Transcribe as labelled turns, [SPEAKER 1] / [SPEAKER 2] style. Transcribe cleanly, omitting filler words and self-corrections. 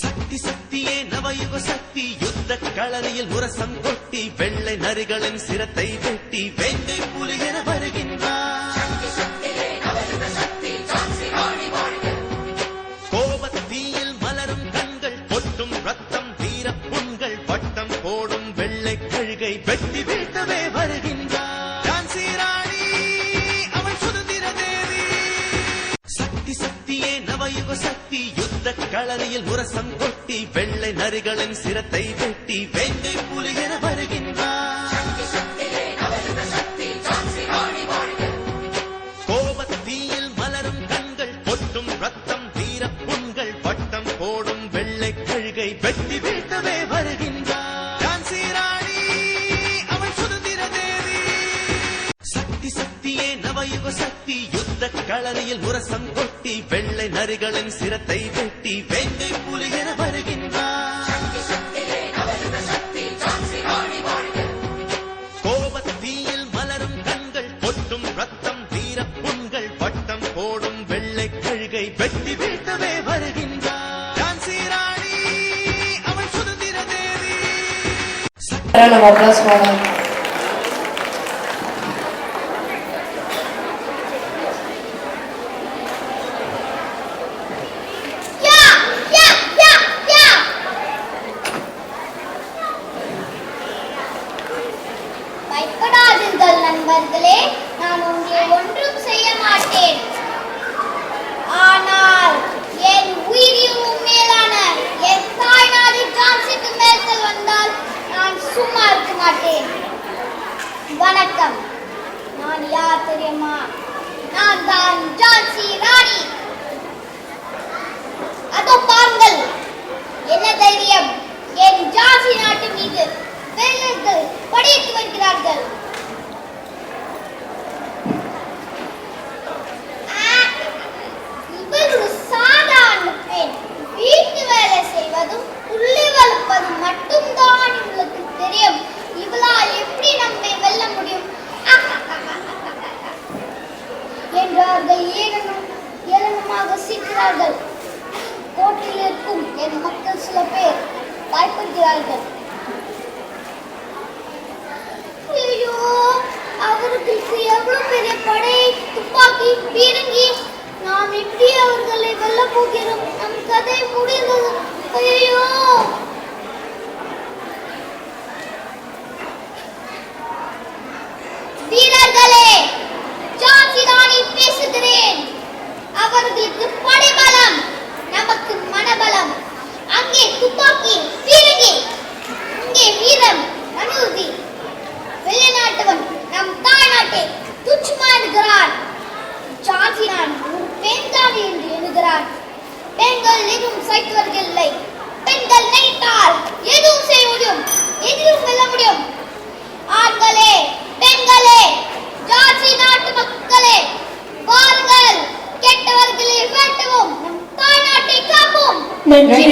[SPEAKER 1] சக்தி சக்தியே நவயுக சக்தி யுத்த களரியில் முரசம் கொட்டி வெள்ளை நரிகளின் சிரத்தை வெட்டி வேங்கை புலியென வருகின்றார். கோபத்தீயில் மலரும் கண்கள் கொட்டும் ரத்தம் வீர புண்கள் பட்டம் போடும் வெள்ளை கழுகை வெட்டி வீழ்த்தவே வருகின்றார். ஜான்சி ராணி அவள் சுதந்திர தேவி. சக்தி சக்தியே நவயுக சக்தி யுத்த களரியில் முரசம் கொட்டி வெள்ளை நரிகளின் சிரத்தை வெட்டி வேங்கை புலியென வருகின்றார். கோபத்தீயில் மலரும் கண்கள் கொட்டும் ரத்தம் வீர புண்கள் பட்டம் போடும் வெள்ளை கழுகை வெட்டி வீழ்த்தவே வருகின்றார். ஜான்சி ராணி அவள் சுதந்திர தேவி. சக்தி சக்தியே நவயுக சக்தி யுத்த களரியில் முரசம் கொட்டி வெள்ளை நரிகளின் சிரத்தை வெட்டி வேங்கை புலியென வருகின்றார். கோபத்தீயில் மலரும் கண்கள் கொட்டும் ரத்தம் வீர புண்கள் பட்டம் போடும் வெள்ளை கழுகை வெட்டி வீழ்த்தவே வருகின்றார். ஜான்சி ராணி அவள் சுதந்திர தேவி.
[SPEAKER 2] பயப்படாதீர்கள் நண்பர்களே, நான் உங்களை ஒன்றும் செய்ய மாட்டேன். ஆனால் என் உயிரினும் மேலான என் தாய்நாடு ஜான்சிக்கு மேற்கல் வந்தால் நான் சும்மா இருக்க மாட்டேன். வணக்கம். நான் யார் தெரியுமா? நான் தான் ஜான்சி ராணி. அதோ பாருங்கள், என்ன தைரியம்! என் ஜான்சி நாட்டு மீது வெள்ளையர்கள் படையெடுத்து வருகிறார்கள். இவள் ஒரு சாதாரண பெண். வீட்டு வேலை செய்வதும் புள்ளி வளர்ப்பதும் மட்டும்தான் இவளுக்கு தெரியும். இவளால் எப்படி நம்மை வெல்ல முடியும் என்றார்கள். ஏளனமாக சிரிக்கிறார்கள். கோட்டையில் இருக்கும் என் மக்கள் சில பேர் பயப்படுகிறார்கள். ஐயோ, அவர்களுக்கு எவ்வளவு பெரிய படை, துப்பாக்கி, பீரங்கி! நாம் எப்படி அவர்களை வெல்ல போகிறோம்? நம் கதை முடிந்தது. ஐயோ! வீரர்களே, ஜான்சி ராணி பேசுகிறேன். அவர்களுக்கு படைபலம், நமக்கு மனபலம். அங்கே துப்பாக்கி, பீரங்கி, இங்கே வீரம், மனுதி. வெளிநாட்டவன் நம் தாய்நாட்டை துச்சமா என்கிறான். ஜான்சி ராணி ஒரு பெண்தான் என்று எண்ணுகிறான். பெண்கள் எதுவும் சைத்தவர்கள் இல்லை. பெண்கள் நினைத்தால் எதுவும் செய்ய முடியும், எதிலும் வெல்ல முடியும். ஆண்களே, பெண்களே, ஜான்சி நாட்டு மக்களே, வாருங்கள், கெட்டவர்களை வெட்டுவோம், நம் தாய்நாட்டை காப்போம்.
[SPEAKER 3] நன்றி.